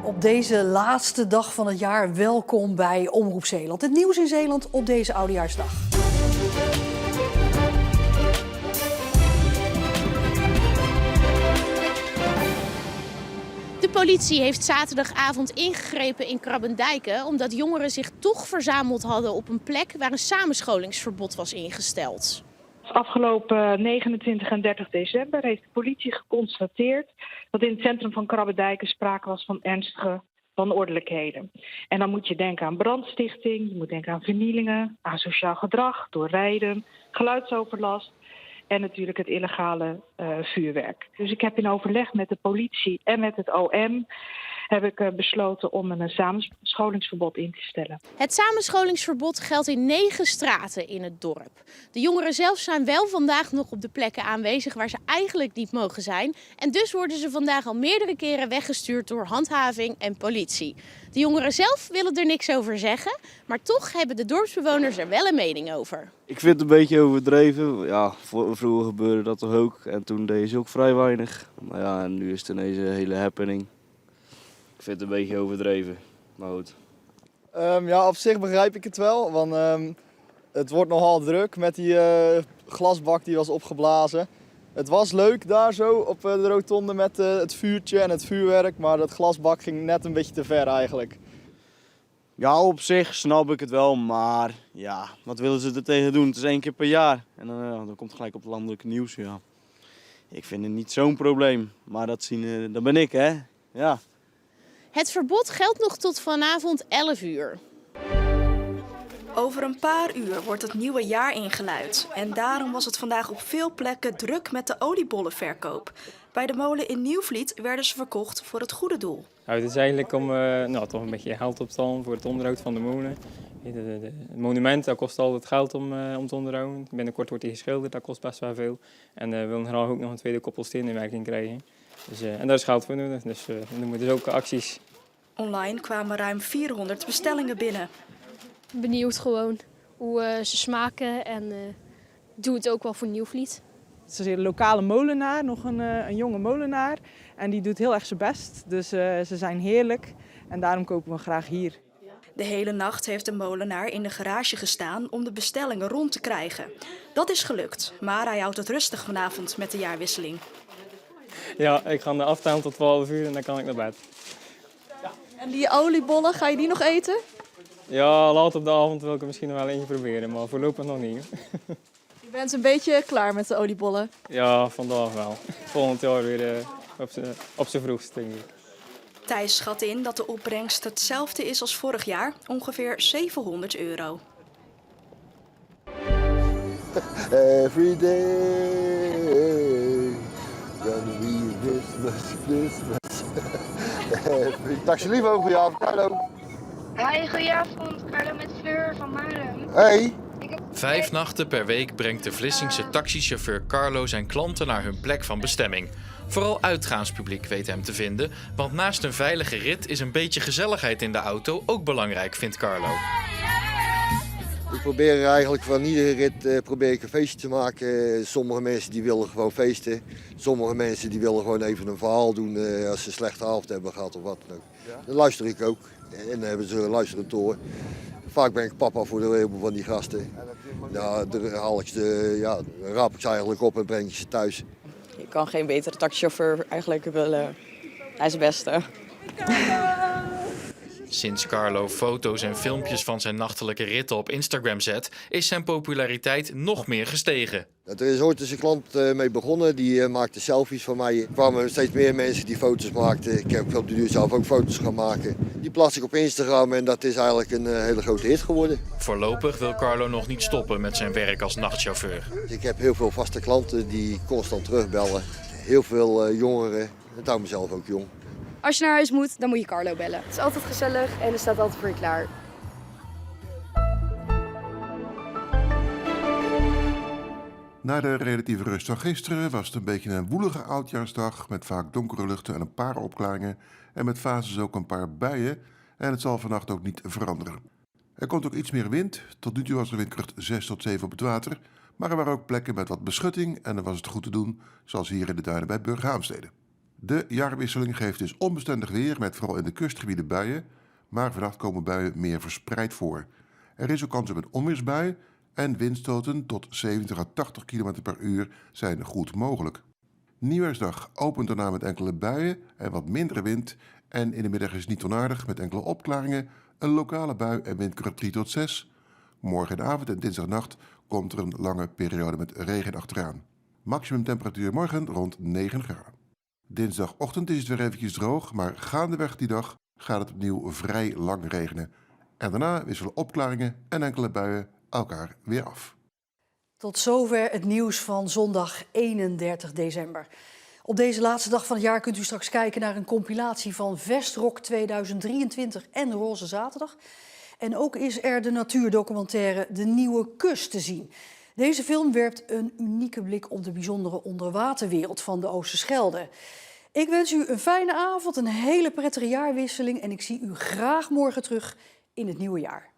Op deze laatste dag van het jaar, welkom bij Omroep Zeeland. Het nieuws in Zeeland op deze Oudejaarsdag. De politie heeft zaterdagavond ingegrepen in Krabbendijken omdat jongeren zich toch verzameld hadden op een plek waar een samenscholingsverbod was ingesteld. Afgelopen 29 en 30 december heeft de politie geconstateerd dat in het centrum van Krabbendijken sprake was van ernstige wanordelijkheden. En dan moet je denken aan brandstichting, je moet denken aan vernielingen, asociaal gedrag, doorrijden, geluidsoverlast en natuurlijk het illegale vuurwerk. Dus ik heb in overleg met de politie en met het OM besloten om een samenscholingsverbod in te stellen. Het samenscholingsverbod geldt in 9 straten in het dorp. De jongeren zelf zijn wel vandaag nog op de plekken aanwezig waar ze eigenlijk niet mogen zijn. En dus worden ze vandaag al meerdere keren weggestuurd door handhaving en politie. De jongeren zelf willen er niks over zeggen, maar toch hebben de dorpsbewoners er wel een mening over. Ik vind het een beetje overdreven. Ja, vroeger gebeurde dat toch ook. En toen deed ze ook vrij weinig. Maar ja, en nu is het ineens een hele happening. Ik vind het een beetje overdreven, maar goed. Ja, op zich begrijp ik het wel, want het wordt nogal druk met die glasbak die was opgeblazen. Het was leuk daar zo op de rotonde met het vuurtje en het vuurwerk, maar dat glasbak ging net een beetje te ver eigenlijk. Ja, op zich snap ik het wel, maar ja, wat willen ze er tegen doen? Het is 1 keer per jaar en dan komt het gelijk op het landelijke nieuws. Ja. Ik vind het niet zo'n probleem, maar dat ben ik, hè. Ja. Het verbod geldt nog tot vanavond 11 uur. Over een paar uur wordt het nieuwe jaar ingeluid. En daarom was het vandaag op veel plekken druk met de oliebollenverkoop. Bij de molen in Nieuwvliet werden ze verkocht voor het goede doel. Nou, het is eigenlijk om toch een beetje geld op te halen voor het onderhoud van de molen. Het monument dat kost altijd geld om te onderhouden. Binnenkort wordt die geschilderd, dat kost best wel veel. En we willen graag ook nog een tweede koppel steen in werking krijgen. Dus, en daar is geld voor nodig, dus we doen dus ook acties. Online kwamen ruim 400 bestellingen binnen. Benieuwd gewoon hoe ze smaken en doe het ook wel voor Nieuwvliet. Het is een lokale molenaar, nog een jonge molenaar. En die doet heel erg zijn best, dus ze zijn heerlijk en daarom kopen we graag hier. De hele nacht heeft de molenaar in de garage gestaan om de bestellingen rond te krijgen. Dat is gelukt, maar hij houdt het rustig vanavond met de jaarwisseling. Ja, ik ga aftellen tot 12 uur en dan kan ik naar bed. En die oliebollen, ga je die nog eten? Ja, later op de avond wil ik er misschien nog wel eentje proberen, maar voorlopig nog niet. Je bent een beetje klaar met de oliebollen. Ja, vandaag wel. Volgend jaar weer op z'n vroegst, denk ik. Thijs schat in dat de opbrengst hetzelfde is als vorig jaar, ongeveer €700. Every day gonna be Christmas. Taxi Livo, goedenavond, Carlo. Hi, goedenavond, Carlo met Fleur van Marum. Hey. 5 nachten per week brengt de Vlissingse taxichauffeur Carlo zijn klanten naar hun plek van bestemming. Vooral uitgaanspubliek weet hem te vinden, want naast een veilige rit is een beetje gezelligheid in de auto ook belangrijk, vindt Carlo. Ik probeer eigenlijk van iedere rit een feestje te maken. Sommige mensen die willen gewoon feesten. Sommige mensen die willen gewoon even een verhaal doen als ze een slechte avond hebben gehad of wat dan ook. Dan luister ik ook en dan hebben ze luisterend door. Vaak ben ik papa voor de heleboel van die gasten. Ja, dan raap ik ze eigenlijk op en breng ik ze thuis. Je kan geen betere taxichauffeur eigenlijk willen. Hij is de beste. Sinds Carlo foto's en filmpjes van zijn nachtelijke ritten op Instagram zet, is zijn populariteit nog meer gestegen. Er is ooit eens een klant mee begonnen, die maakte selfies van mij. Er kwamen steeds meer mensen die foto's maakten. Ik heb op de duur zelf ook foto's gaan maken. Die plaats ik op Instagram en dat is eigenlijk een hele grote hit geworden. Voorlopig wil Carlo nog niet stoppen met zijn werk als nachtchauffeur. Ik heb heel veel vaste klanten die constant terugbellen. Heel veel jongeren. Ik hou mezelf ook jong. Als je naar huis moet, dan moet je Carlo bellen. Het is altijd gezellig en er staat altijd voor je klaar. Na de relatieve rust van gisteren was het een beetje een woelige oudjaarsdag met vaak donkere luchten en een paar opklaringen en met fases ook een paar buien en het zal vannacht ook niet veranderen. Er komt ook iets meer wind, tot nu toe was er windkracht 6 tot 7 op het water, maar er waren ook plekken met wat beschutting en dan was het goed te doen, zoals hier in de duinen bij Burghaamstede. De jaarwisseling geeft dus onbestendig weer met vooral in de kustgebieden buien, maar vannacht komen buien meer verspreid voor. Er is ook kans op een onweersbui en windstoten tot 70 à 80 km per uur zijn goed mogelijk. Nieuwjaarsdag opent daarna met enkele buien en wat mindere wind en in de middag is het niet onaardig met enkele opklaringen, een lokale bui en windkracht 3 tot 6. Morgenavond en dinsdagnacht komt er een lange periode met regen achteraan. Maximum temperatuur morgen rond 9 graden. Dinsdagochtend is het weer eventjes droog, maar gaandeweg die dag gaat het opnieuw vrij lang regenen. En daarna wisselen opklaringen en enkele buien elkaar weer af. Tot zover het nieuws van zondag 31 december. Op deze laatste dag van het jaar kunt u straks kijken naar een compilatie van Vestrock 2023 en Roze Zaterdag. En ook is er de natuurdocumentaire De Nieuwe Kust te zien. Deze film werpt een unieke blik op de bijzondere onderwaterwereld van de Oosterschelde. Ik wens u een fijne avond, een hele prettige jaarwisseling en ik zie u graag morgen terug in het nieuwe jaar.